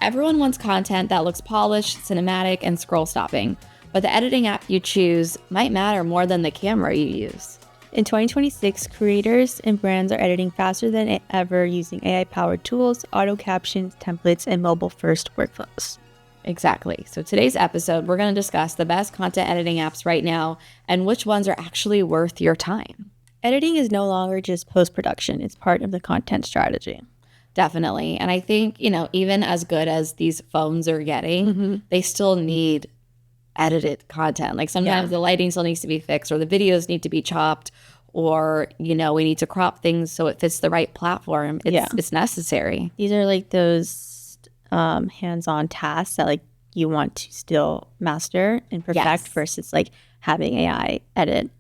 Everyone wants content that looks polished, cinematic, and scroll stopping, but the editing app you choose might matter more than the camera you use. In 2026, creators and brands are editing faster than ever using AI-powered tools, auto captions, templates, and mobile-first workflows. Exactly. So today's episode, we're going to discuss the best content editing apps right now and which ones are actually worth your time. Editing is no longer just post-production. It's part of the content strategy. Definitely. And I think, even as good as these phones are getting, they still need edited content. Like sometimes the lighting still needs to be fixed, or the videos need to be chopped, or, we need to crop things so it fits the right platform. It's necessary. These are like those hands-on tasks that like you want to still master and perfect versus like having AI edit.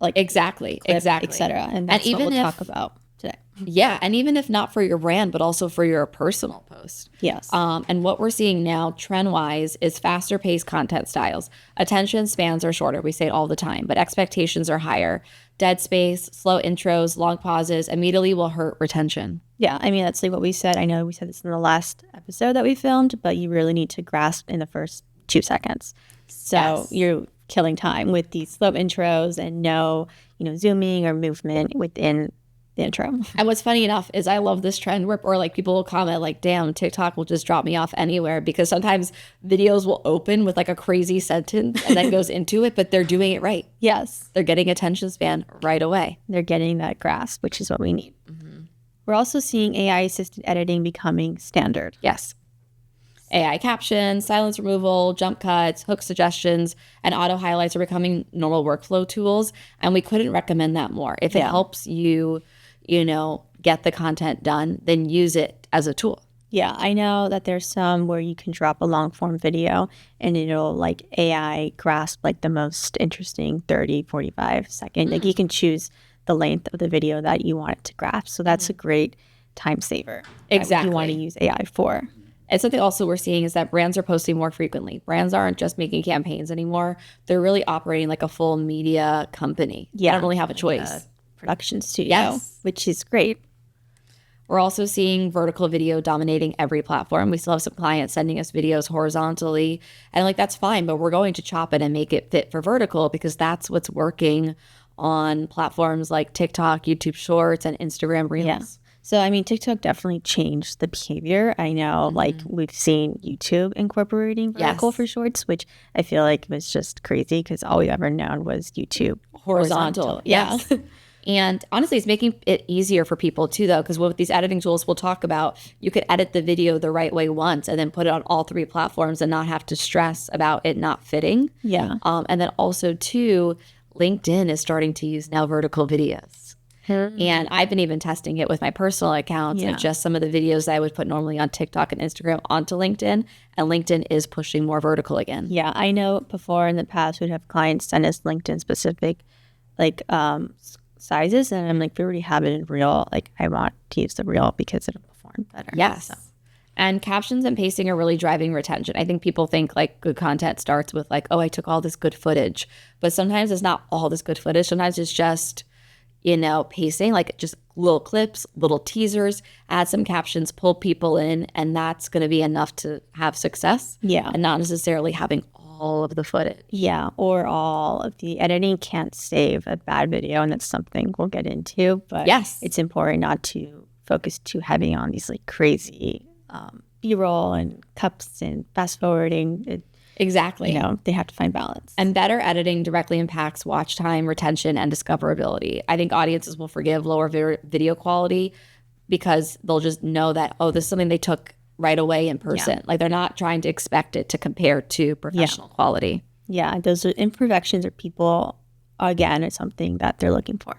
Like exactly, etc. And that's what we'll talk about today. Yeah, and even if not for your brand, but also for your personal post. Yes. And what we're seeing now, trend-wise, is faster-paced content styles. Attention spans are shorter. We say it all the time, but expectations are higher. Dead space, slow intros, long pauses immediately will hurt retention. Yeah, I mean, that's like what we said. I know we said this in the last episode that we filmed, but you really need to grasp in the first 2 seconds. So you're killing time with these slow intros and no, zooming or movement within the intro. And what's funny enough is I love this trend where, or like people will comment like, damn, TikTok will just drop me off anywhere, because sometimes videos will open with like a crazy sentence and then goes into it, but they're doing it right. Yes. They're getting attention span right away. They're getting that grasp, which is what we need. We're also seeing AI-assisted editing becoming standard. Yes. AI captions, silence removal, jump cuts, hook suggestions, and auto highlights are becoming normal workflow tools. And we couldn't recommend that more. If it helps you, get the content done, then use it as a tool. Yeah, I know that there's some where you can drop a long form video and it'll like AI grasp like the most interesting 30, 45 second. Like you can choose the length of the video that you want it to grasp. So that's a great time saver. Exactly. You want to use AI for. And something also we're seeing is that brands are posting more frequently. Brands aren't just making campaigns anymore. They're really operating like a full media company. Yeah. They don't really have a choice. Production studio, which is great. We're also seeing vertical video dominating every platform. We still have some clients sending us videos horizontally. And like, that's fine, but we're going to chop it and make it fit for vertical because that's what's working on platforms like TikTok, YouTube Shorts, and Instagram Reels. Yeah. So, I mean, TikTok definitely changed the behavior. I know, like, we've seen YouTube incorporating vertical for shorts, which I feel like was just crazy because all we've ever known was YouTube horizontal. Yes. And honestly, it's making it easier for people too, though, because with these editing tools we'll talk about, you could edit the video the right way once and then put it on all 3 platforms and not have to stress about it not fitting. Yeah. And then also, too, LinkedIn is starting to use now vertical videos. And I've been even testing it with my personal accounts and just some of the videos that I would put normally on TikTok and Instagram onto LinkedIn. And LinkedIn is pushing more vertical again. Yeah, I know before in the past we'd have clients send us LinkedIn specific like sizes, and I'm like, we already have it in Reel. Like, I want to use the Reel because it'll perform better. Yes. So. And captions and pacing are really driving retention. I think people think like good content starts with like, oh, I took all this good footage. But sometimes it's not all this good footage. Sometimes it's just, pacing, like just little clips, little teasers, add some captions, pull people in, and that's going to be enough to have success. Yeah. And not necessarily having all of the footage. Yeah, or all of the editing can't save a bad video, and that's something we'll get into. But it's important not to focus too heavy on these like crazy B-roll and cups and fast forwarding. Exactly. They have to find balance. And better editing directly impacts watch time, retention, and discoverability. I think audiences will forgive lower video quality because they'll just know that, oh, this is something they took right away in person. Like, they're not trying to expect it to compare to professional quality. Yeah, those imperfections or people, again, is something that they're looking for.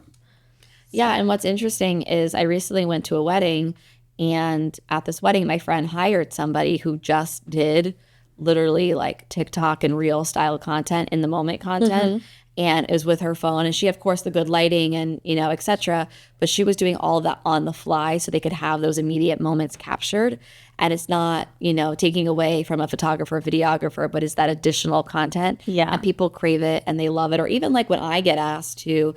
Yeah, and what's interesting is I recently went to a wedding, and at this wedding, my friend hired somebody who just did literally like TikTok and Reel style content, in the moment content. And it was with her phone, and she, of course, the good lighting and, etc. But she was doing all of that on the fly so they could have those immediate moments captured. And it's not, taking away from a photographer, videographer, but it's that additional content. Yeah. And people crave it and they love it. Or even like when I get asked to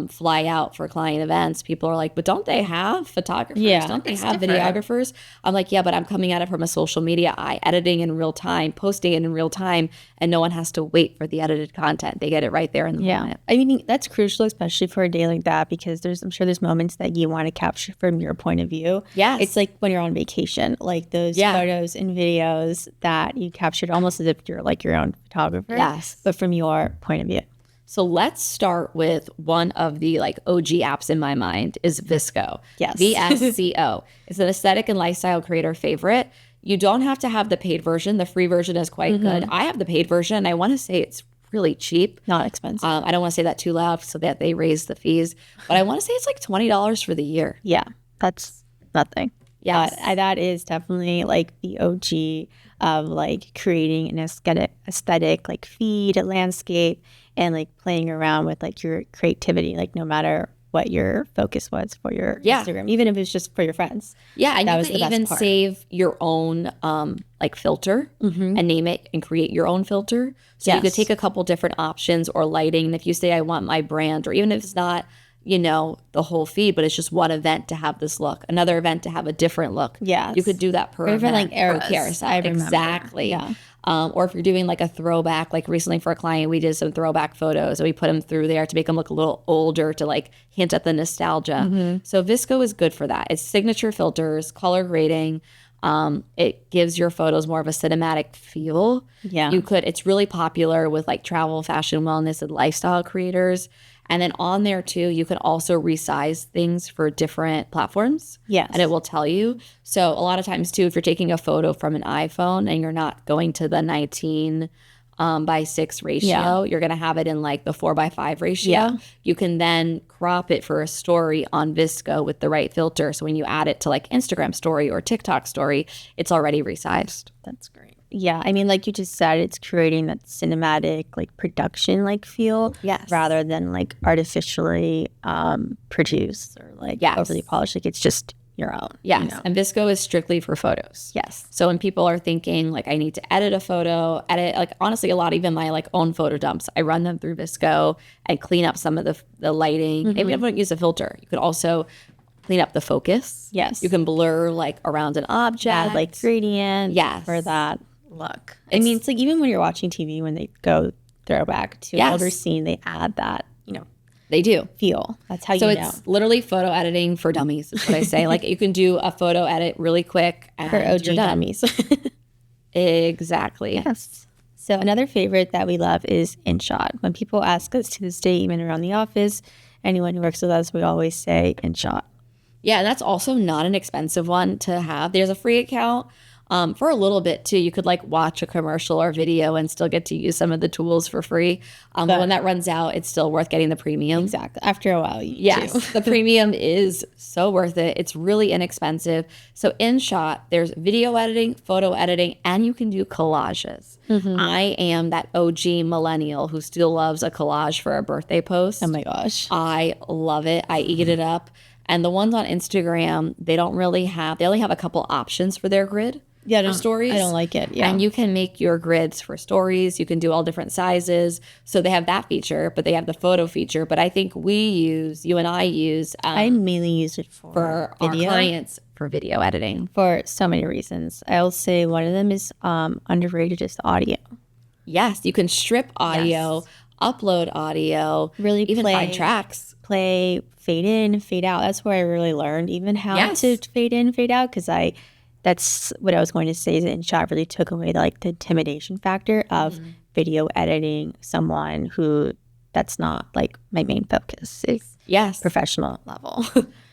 fly out for client events, people are like, but don't they have photographers? Yeah, Don't they it's have different. videographers? I'm like, yeah, but I'm coming at it from a social media eye, editing in real time, posting it in real time, and no one has to wait for the edited content. They get it right there in the moment. I mean, that's crucial, especially for a day like that, because I'm sure there's moments that you want to capture from your point of view. Yes. It's like when you're on vacation, like those photos and videos that you captured almost as if you're like your own photographer. Yes. But from your point of view. So let's start with one of the like OG apps in my mind is VSCO. Yes. VSCO. It's an aesthetic and lifestyle creator favorite. You don't have to have the paid version. The free version is quite good. I have the paid version, and I want to say it's really cheap. Not expensive. I don't want to say that too loud so that they raise the fees, but I want to say it's like $20 for the year. Yeah, that's nothing. Yes. But that is definitely like the OG of like creating an aesthetic like feed, a landscape, and like playing around with like your creativity, like no matter what your focus was for your Instagram, even if it's just for your friends. Yeah, and that you was can the best even part. save your own like filter and name it and create your own filter. So you could take a couple different options or lighting. And if you say I want my brand, or even if it's not, you know, the whole feed, but it's just one event to have this look, another event to have a different look. Yes. You could do that per Or even event, like eras, per carousel. I remember. Exactly. Yeah. Or if you're doing like a throwback, like recently for a client, we did some throwback photos and we put them through there to make them look a little older, to like hint at the nostalgia. So VSCO is good for that. It's signature filters, color grading. It gives your photos more of a cinematic feel. Yeah. It's really popular with like travel, fashion, wellness, and lifestyle creators. And then on there too, you can also resize things for different platforms. Yes. And it will tell you. So a lot of times too, if you're taking a photo from an iPhone and you're not going to the 19:6 ratio, you're going to have it in like the 4:5 ratio. Yeah. You can then crop it for a story on VSCO with the right filter. So when you add it to like Instagram story or TikTok story, it's already resized. That's great. Yeah, I mean, like you just said, it's creating that cinematic, like production, like feel, Yes. rather than like artificially produced or like overly polished. Like it's just your own. Yes. You know? And VSCO is strictly for photos. Yes. So when people are thinking like I need to edit a photo, like honestly, a lot, even my like own photo dumps, I run them through VSCO and clean up some of the lighting. Maybe I don't use a filter. You could also clean up the focus. Yes. You can blur like around an object. Add like gradient. Yes. For that look. I mean, it's like even when you're watching TV, when they go throwback to an older scene, they add that, you know, they do. feel. That's how So you know. it's literally photo editing for dummies, is what I say. Like you can do a photo edit really quick and For OG you're done. dummies. Exactly. Yes. So another favorite that we love is InShot. When people ask us to this day, even around the office, anyone who works with us, we always say InShot. Yeah, and that's also not an expensive one to have. There's a free account for a little bit too. You could like watch a commercial or video and still get to use some of the tools for free. But when that runs out, it's still worth getting the premium. Exactly. After a while, you Yes, the premium is so worth it. It's really inexpensive. So InShot, there's video editing, photo editing, and you can do collages. I am that OG millennial who still loves a collage for a birthday post. Oh my gosh. I love it. I eat it up. And the ones on Instagram, they only have a couple options for their grid. Yeah, For stories. I don't like it. Yeah. And you can make your grids for stories. You can do all different sizes. So they have that feature, but they have the photo feature. But I think you and I use I mainly use it for for our video clients for video editing. for so many reasons. I'll say one of them is underrated is the audio. Yes, you can strip audio, upload audio, Really even play- find tracks. Play, fade in, fade out. That's where I really learned even how to fade in, fade out, because that's what I was going to say is that InShot really took away the intimidation factor of video editing someone who that's not like my main focus. It's Yes. professional level.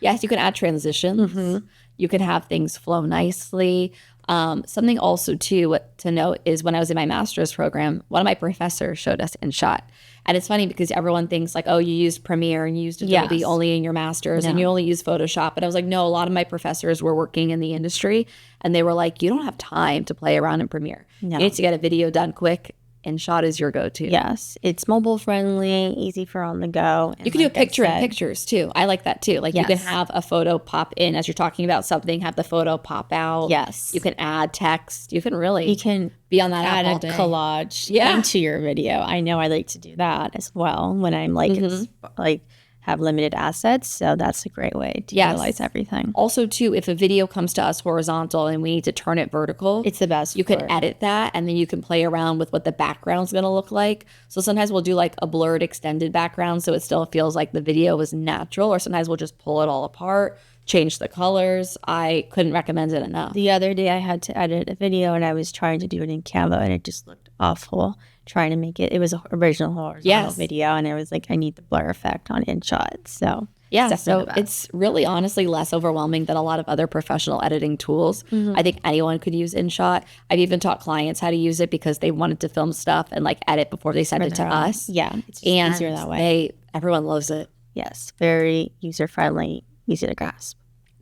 Yes, you can add transitions. You can have things flow nicely. Something also too to note is when I was in my master's program, one of my professors showed us InShot. And it's funny because everyone thinks like, oh, you used Premiere and you used Adobe only in your master's and you only use Photoshop. But I was like, no, a lot of my professors were working in the industry and they were like, you don't have time to play around in Premiere. No. You need to get a video done quick. InShot is your go-to. Yes, it's mobile friendly, easy for on the go. And You can do a like I picture in said- pictures too. I like that too. Like you can Yes. have a photo pop in as you're talking about something, have the photo pop out. Yes. You can add text. You can really You can be on that add app all a day. collage Yeah. into your video. I know I like to do that as well when I'm like, it's like have limited assets. So that's a great way to utilize everything. Also, too, if a video comes to us horizontal and we need to turn it vertical, It's the best. you can edit that, and then you can play around with what the background's going to look like. So sometimes we'll do like a blurred extended background so it still feels like the video is natural, or sometimes we'll just pull it all apart, change the colors. I couldn't recommend it enough. The other day I had to edit a video and I was trying to do it in Canva and it just looked awful. Trying to make it was an original horizontal video, and it was like, I need the blur effect on InShot. So yeah, so it's really honestly less overwhelming than a lot of other professional editing tools. I think anyone could use InShot. I've even taught clients how to use it because they wanted to film stuff and like edit before they send it to us. Yeah, it's just easier that way. Everyone loves it. Yes, very user friendly, easy to grasp.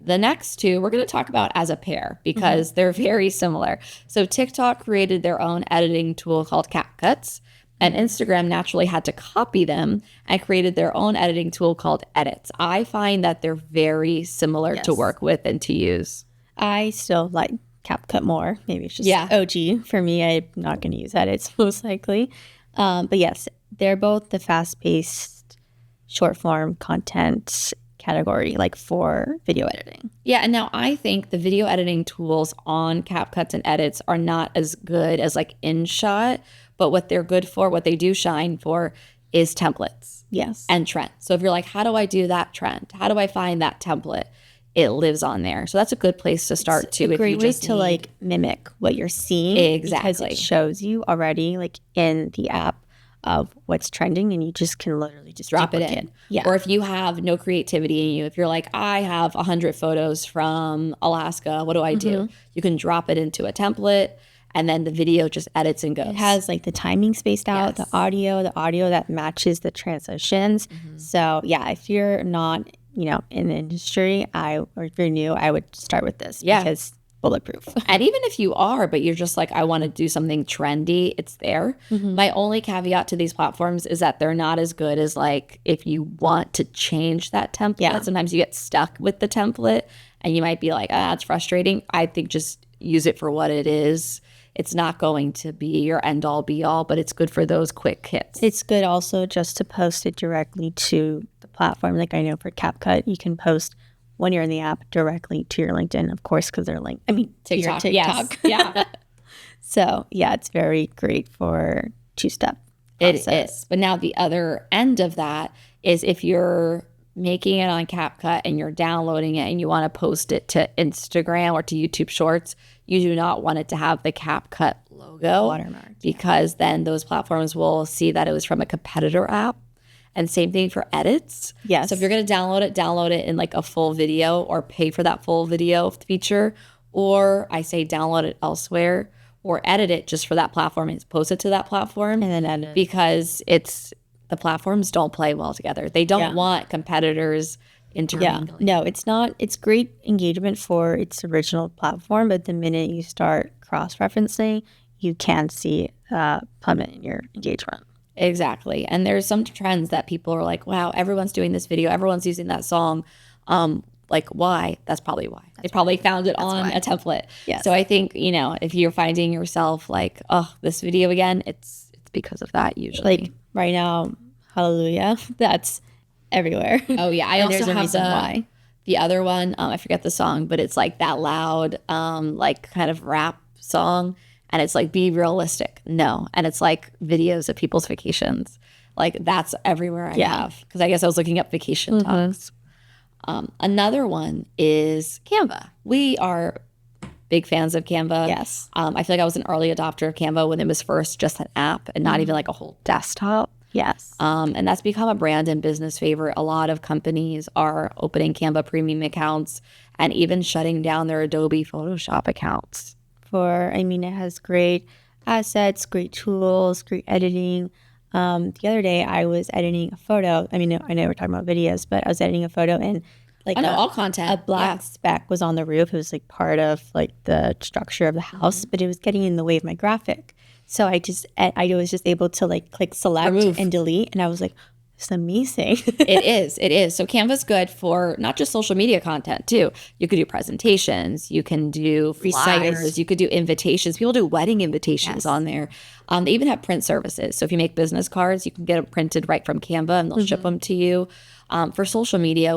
The next two we're going to talk about as a pair because they're very similar. So TikTok created their own editing tool called CapCuts, and Instagram naturally had to copy them and created their own editing tool called Edits. I find that they're very similar to work with and to use. I still like CapCut more. Maybe it's just OG. For me, I'm not going to use Edits most likely. But yes, they're both the fast-paced short form content category, like for video editing. Yeah, and now I think the video editing tools on CapCuts and Edits are not as good as like InShot, but what they're good for, what they do shine for, is templates. Yes. And trends. So if you're like, how do I do that trend? How do I find that template? It lives on there. So that's a good place to start too. It's a great way to like mimic what you're seeing. Exactly. Because it shows you already like in the app of what's trending, and you just can literally just drop it in. Yeah. Or if you have no creativity in you, if you're like, I have 100 photos from Alaska, what do I do? You can drop it into a template, and then the video just edits and goes. It has like the timing spaced out, the audio that matches the transitions. So yeah, if you're not, in the industry, or if you're new, I would start with this because bulletproof. And even if you are, but you're just like, I want to do something trendy, it's there. My only caveat to these platforms is that they're not as good as like if you want to change that template. Sometimes you get stuck with the template and you might be like, it's frustrating. I think just use it for what it is. It's not going to be your end all be all, but it's good for those quick hits. It's good also just to post it directly to the platform. Like I know for CapCut, you can post when you're in the app directly to your LinkedIn, of course, because they're linked. I mean, TikTok. To your TikTok. Yes. Yeah. So yeah, it's very great for two-step process. It is. But now the other end of that is if you're making it on CapCut and you're downloading it and you want to post it to Instagram or to YouTube Shorts, you do not want it to have the CapCut logo watermark, because then those platforms will see that it was from a competitor app. And same thing for edits. Yes. So if you're going to download it in like a full video or pay for that full video feature, or I say download it elsewhere or edit it just for that platform and post it to that platform. And then edit. Because the platforms don't play well together. They don't want competitors intermingling. No, it's not. It's great engagement for its original platform, but the minute you start cross-referencing, you can see plummet in your engagement. Exactly. And there's some trends that people are like, wow, everyone's doing this video. Everyone's using that song. Like, why? That's probably why. They probably found it on a template. Yes. So I think, if you're finding yourself like, oh, this video again, it's because of that usually. Like right now, Hallelujah, that's everywhere. Oh, yeah. I also have why. The other one, I forget the song, but it's like that loud, like kind of rap song. And it's like, be realistic. No. And it's like videos of people's vacations. Like that's everywhere I have. Because I guess I was looking up vacation talks. Another one is Canva. We are big fans of Canva. Yes. I feel like I was an early adopter of Canva when it was first just an app and not even like a whole desktop. Yes. And that's become a brand and business favorite. A lot of companies are opening Canva premium accounts and even shutting down their Adobe Photoshop accounts. It has great assets, great tools, great editing. The other day I was editing a photo. I know we're talking about videos, but I was editing a photo and like all content. A black speck was on the roof. It was like part of like the structure of the house, but it was getting in the way of my graphic. So I was just able to like click select and delete. And I was like, It's amazing. It is. It is. So Canva's good for not just social media content too. You could do presentations. You can do reciters. You could do invitations. People do wedding invitations on there. They even have print services. So if you make business cards, you can get them printed right from Canva and they'll ship them to you. For social media,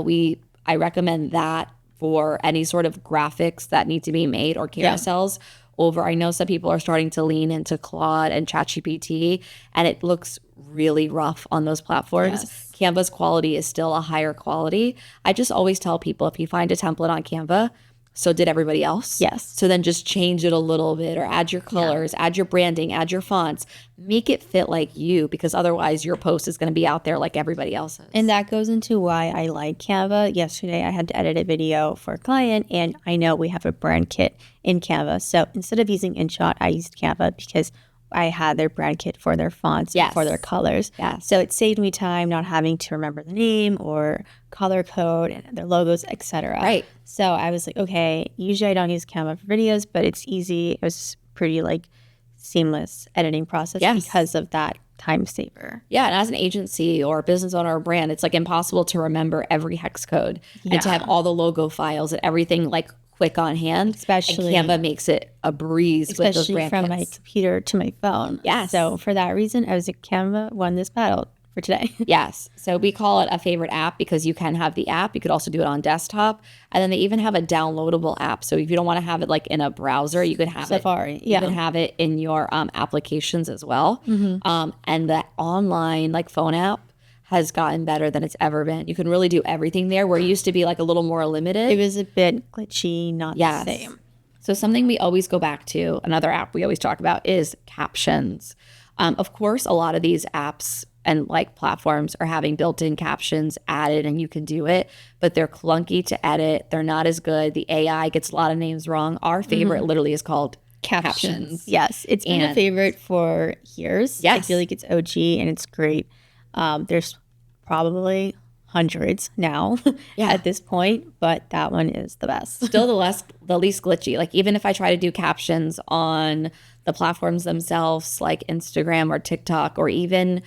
I recommend that for any sort of graphics that need to be made or carousels. I know some people are starting to lean into Claude and ChatGPT, and it looks really rough on those platforms. Canva's quality is still a higher quality. I just always tell people, if you find a template on Canva, so did everybody else. So then just change it a little bit, or add your colors, add your branding, add your fonts, make it fit like you, because otherwise your post is going to be out there like everybody else's. And that goes into why I like Canva. Yesterday I had to edit a video for a client, and I know we have a brand kit in Canva. So instead of using InShot, I used Canva because I had their brand kit for their fonts and for their colors. So it saved me time not having to remember the name or color code and their logos, etc. So I was like, okay, usually I don't use Canva for videos, but it's easy. It was pretty like seamless editing process because of that time saver. And as an agency or a business owner or brand, it's like impossible to remember every hex code and to have all the logo files and everything like quick on hand. Especially and Canva makes it a breeze with those brand from kits. my computer to my phone. So for that reason, I was like, Canva won this battle for today. So we call it a favorite app because you can have the app. You could also do it on desktop. And then they even have a downloadable app. So if you don't want to have it like in a browser, you could have Safari. You can have it in your applications as well. And the online like phone app has gotten better than it's ever been. You can really do everything there, where it used to be like a little more limited. It was a bit glitchy, not the same. So something we always go back to, another app we always talk about, is Captions. Of course, a lot of these apps and like platforms are having built-in captions added, and you can do it, but they're clunky to edit. They're not as good. The AI gets a lot of names wrong. Our favorite literally is called Captions. It's been a favorite for years. I feel like it's OG and it's great. There's probably hundreds now at this point, but that one is the best. Still the least glitchy. Like even if I try to do captions on the platforms themselves, like Instagram or TikTok, or even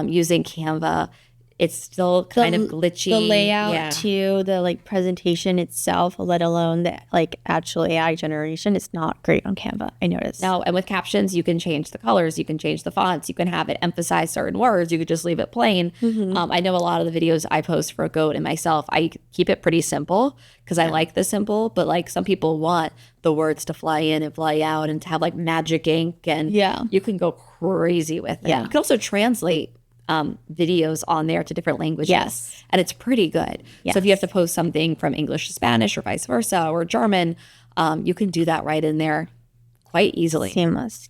using Canva, it's still kind of glitchy. The layout too, the like presentation itself, let alone the like actual AI generation, it's not great on Canva, I noticed. No, and with Captions, you can change the colors, you can change the fonts, you can have it emphasize certain words, you could just leave it plain. I know a lot of the videos I post for Goat and myself, I keep it pretty simple because I like the simple, but like some people want the words to fly in and fly out and to have like magic ink, and you can go crazy with it. You can also translate videos on there to different languages, and it's pretty good. So if you have to post something from English to Spanish or vice versa, or German, you can do that right in there quite easily. Seamless.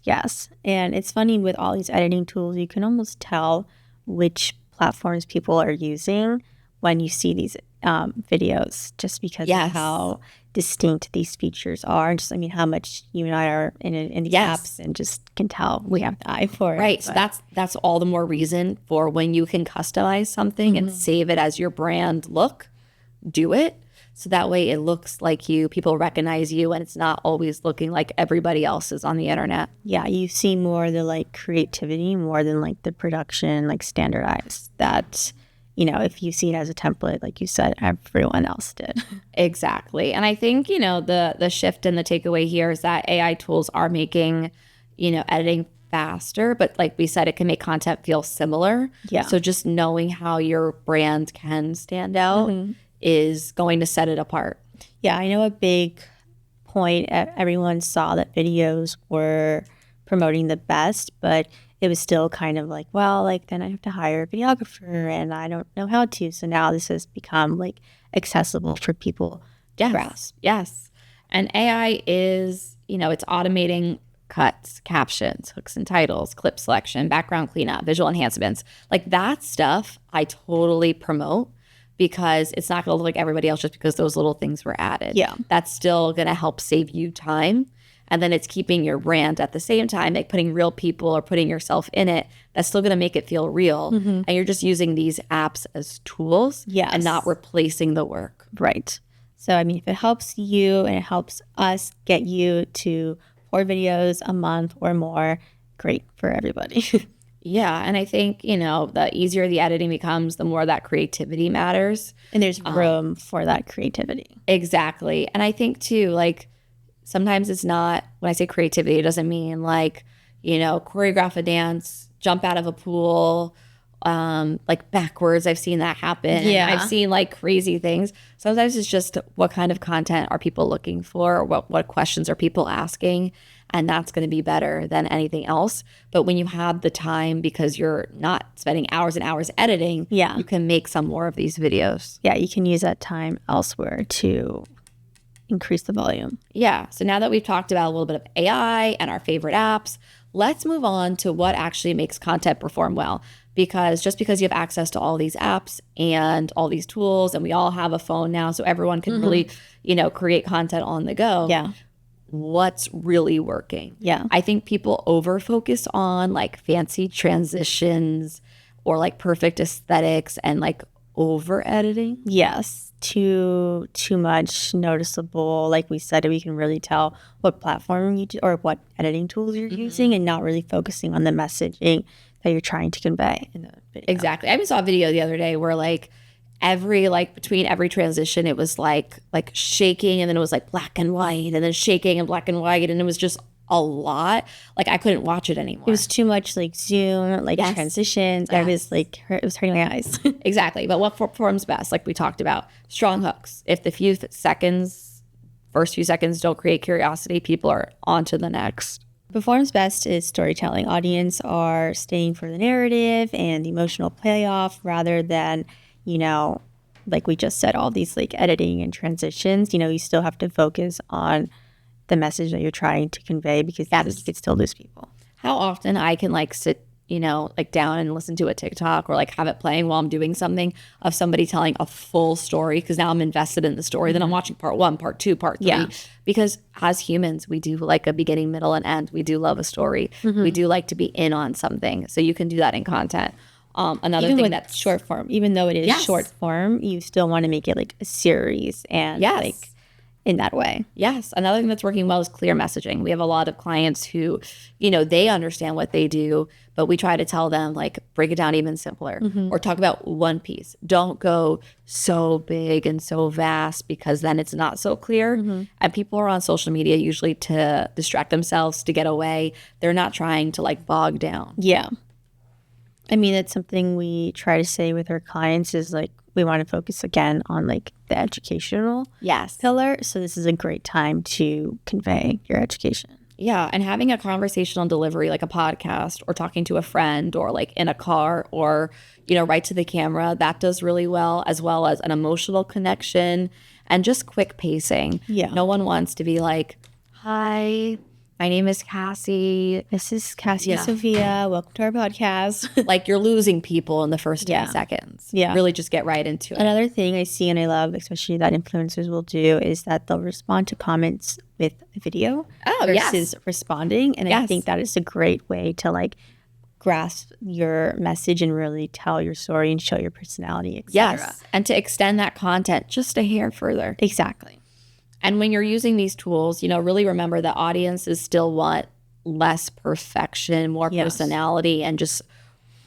And it's funny, with all these editing tools, you can almost tell which platforms people are using when you see these videos, just because of how distinct these features are, and just how much you and I are in these apps, and just can tell we have the eye for it. So that's all the more reason for when you can customize something and save it as your brand look, do it. So that way it looks like you, people recognize you, and it's not always looking like everybody else is on the internet. You see more the like creativity more than like the production, like standardized, that if you see it as a template, like you said, everyone else did. Exactly. And I think, the shift and the takeaway here is that AI tools are making, editing faster, but like we said, it can make content feel similar. So just knowing how your brand can stand out is going to set it apart. I know a big point, everyone saw that videos were promoting the best, but it was still kind of like, well, like then I have to hire a videographer and I don't know how to. So now this has become like accessible for people to grasp. And AI is, it's automating cuts, captions, hooks and titles, clip selection, background cleanup, visual enhancements. Like that stuff I totally promote, because it's not going to look like everybody else just because those little things were added. That's still going to help save you time. And then it's keeping your brand at the same time, like putting real people or putting yourself in it. That's still going to make it feel real. And you're just using these apps as tools and not replacing the work. So, if it helps you and it helps us get you to 4 videos a month or more, great for everybody. Yeah. And I think, the easier the editing becomes, the more that creativity matters. And there's room for that creativity. Exactly. And I think too, like sometimes it's not, when I say creativity, it doesn't mean like, choreograph a dance, jump out of a pool, like backwards. I've seen that happen. Yeah. I've seen like crazy things. Sometimes it's just what kind of content are people looking for? What questions are people asking? And that's going to be better than anything else. But when you have the time, because you're not spending hours and hours editing, Yeah. you can make some more of these videos. Yeah, you can use that time elsewhere to increase the volume. Yeah. So now that we've talked about a little bit of AI and our favorite apps, let's move on to what actually makes content perform well. Because just because you have access to all these apps and all these tools, and we all have a phone now, so everyone can really, create content on the go. Yeah. What's really working? Yeah. I think people over focus on like fancy transitions or like perfect aesthetics and like over editing. Yes. Too much noticeable. Like we said, we can really tell what platform you do or what editing tools you're using, and not really focusing on the messaging that you're trying to convey in the video. Exactly. I even saw a video the other day where like between every transition, it was like shaking, and then it was like black and white, and then shaking and black and white, and it was just a lot. Like I couldn't watch it anymore. It was too much like zoom, like Yes. transitions. Yes. I was like, it was hurting my eyes. Exactly. But what performs best, like we talked about, strong hooks. If the first few seconds don't create curiosity, people are on to the next. Performs best is storytelling. Audience are staying for the narrative and the emotional payoff rather than, like we just said, all these like editing and transitions. You still have to focus on the message that you're trying to convey, because you could still lose people. How often I can like sit, like down and listen to a TikTok or like have it playing while I'm doing something of somebody telling a full story, because now I'm invested in the story. Then I'm watching part 1, part 2, part 3. Yeah. Because as humans, we do like a beginning, middle, and end. We do love a story. We do like to be in on something. So you can do that in content. Another Even thing with that's short form, even though it is Yes. short form, you still want to make it like a series and Yes. like in that way. Yes. Another thing that's working well is clear messaging. We have a lot of clients who, they understand what they do, but we try to tell them like break it down even simpler or talk about one piece. Don't go so big and so vast, because then it's not so clear. And people are on social media usually to distract themselves, to get away. They're not trying to like bog down. Yeah. I mean, it's something we try to say with our clients is like, we want to focus again on like the educational Yes. pillar. So this is a great time to convey your education. Yeah, and having a conversational delivery like a podcast or talking to a friend or like in a car or, right to the camera, that does really well as an emotional connection and just quick pacing. Yeah. No one wants to be like, hi, my name is Kassie. This is Kassie and Sofia. Welcome to our podcast. Like you're losing people in the first 10 Yeah. seconds. Yeah. Really just get right into it. Another thing I see and I love, especially that influencers will do, is that they'll respond to comments with a video versus responding. And I think that is a great way to like grasp your message and really tell your story and show your personality, etc. Yes. And to extend that content just a hair further. Exactly. And when you're using these tools, really remember that audiences still want less perfection, more personality, and just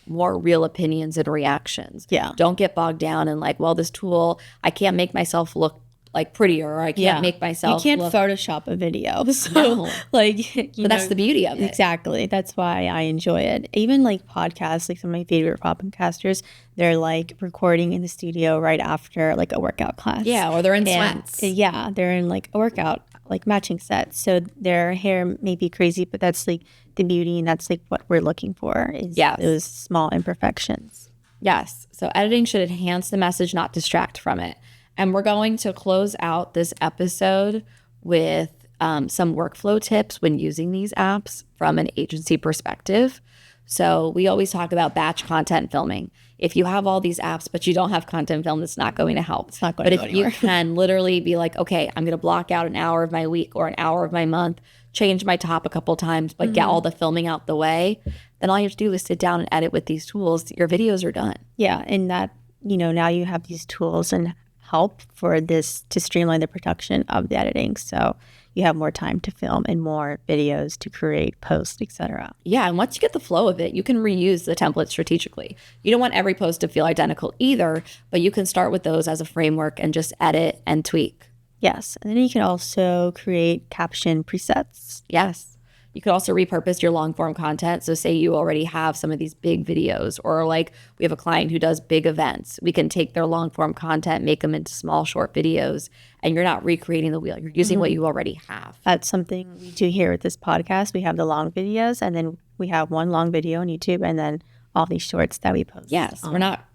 more real opinions and reactions. Yeah. Don't get bogged down in like, well, this tool, I can't make myself look like prettier, or I can't make myself You can't look... Photoshop a video. So No. like, But that's the beauty of it. Exactly. That's why I enjoy it. Even like podcasts, like some of my favorite podcasters, they're like recording in the studio right after like a workout class. Yeah, or they're in And, sweats. yeah, they're in like a workout, like matching sets. So their hair may be crazy, but that's like the beauty, and that's like what we're looking for is those small imperfections. Yes. So editing should enhance the message, not distract from it. And we're going to close out this episode with some workflow tips when using these apps from an agency perspective. So we always talk about batch content filming. If you have all these apps, but you don't have content film, it's not going to help. It's not going to go anywhere. But if you can literally be like, okay, I'm going to block out an hour of my week or an hour of my month, change my top a couple times, but get all the filming out the way, then all you have to do is sit down and edit with these tools. Your videos are done. Yeah. And that, now you have these tools and help for this to streamline the production of the editing. So you have more time to film and more videos to create, post, etc. Yeah, and once you get the flow of it, you can reuse the template strategically. You don't want every post to feel identical either, but you can start with those as a framework and just edit and tweak. Yes. And then you can also create caption presets. Yes. You could also repurpose your long form content. So say you already have some of these big videos, or like we have a client who does big events. We can take their long form content, make them into small short videos, and you're not recreating the wheel. You're using what you already have. That's something we do here with this podcast. We have the long videos, and then we have one long video on YouTube, and then all these shorts that we post. Yes, we're not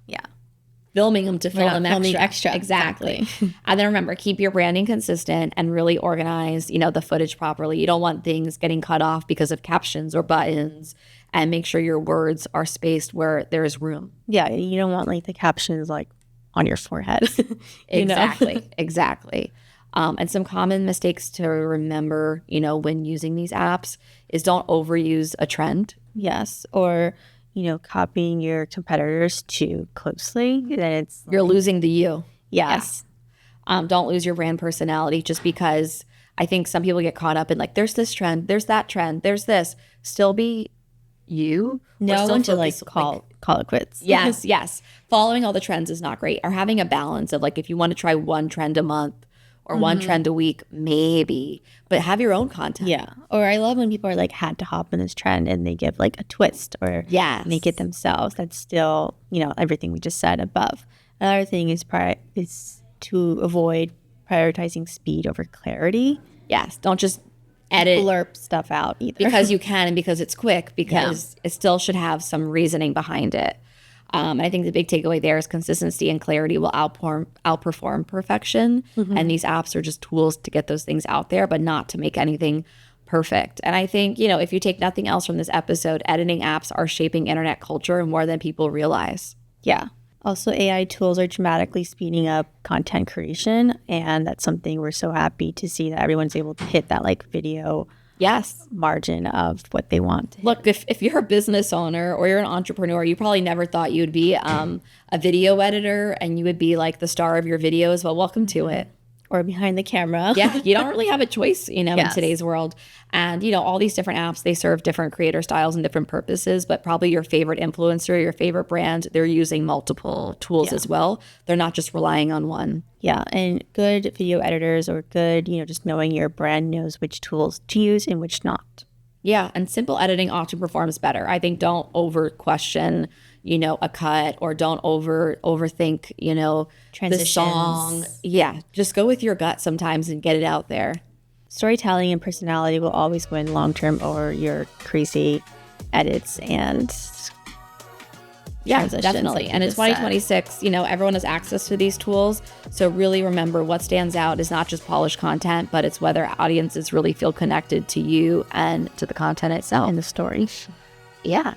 filming them to fill them extra. Exactly. And then remember, keep your branding consistent and really organize, the footage properly. You don't want things getting cut off because of captions or buttons, and make sure your words are spaced where there is room. Yeah, you don't want like the captions like on your forehead. Exactly. And some common mistakes to remember, when using these apps is don't overuse a trend. Yes, or copying your competitors too closely, then you're losing the you. Yes. Don't lose your brand personality just because I think some people get caught up in like, there's this trend, there's that trend, there's this. Still be you. No one to like call it quits. Yes. Following all the trends is not great. Or having a balance of like, if you want to try one trend a month or one trend a week, maybe, but have your own content. Yeah. Or I love when people are like had to hop in this trend and they give like a twist or make it themselves. That's still, everything we just said above. Another thing is to avoid prioritizing speed over clarity. Yes. Don't just edit, blurb stuff out either. Because you can and because it's quick, because it still should have some reasoning behind it. And I think the big takeaway there is consistency and clarity will outperform perfection. And these apps are just tools to get those things out there, but not to make anything perfect. And I think, if you take nothing else from this episode, editing apps are shaping internet culture more than people realize. Yeah. Also, AI tools are dramatically speeding up content creation. And that's something we're so happy to see that everyone's able to hit that like video margin of what they want. Look, if you're a business owner or you're an entrepreneur, you probably never thought you'd be a video editor and you would be like the star of your videos. Well, welcome to it. Or behind the camera. Yeah, you don't really have a choice, in today's world. And, all these different apps, they serve different creator styles and different purposes, but probably your favorite influencer, your favorite brand, they're using multiple tools as well. They're not just relying on one. Yeah, and good video editors or good, just knowing your brand knows which tools to use and which not. Yeah, and simple editing often performs better. I think don't over question, a cut, or don't overthink, the song. Yeah, just go with your gut sometimes and get it out there. Storytelling and personality will always win long term over your crazy edits and definitely. And in 2026, everyone has access to these tools. So really remember, what stands out is not just polished content, but it's whether audiences really feel connected to you and to the content itself. And the story. Yeah.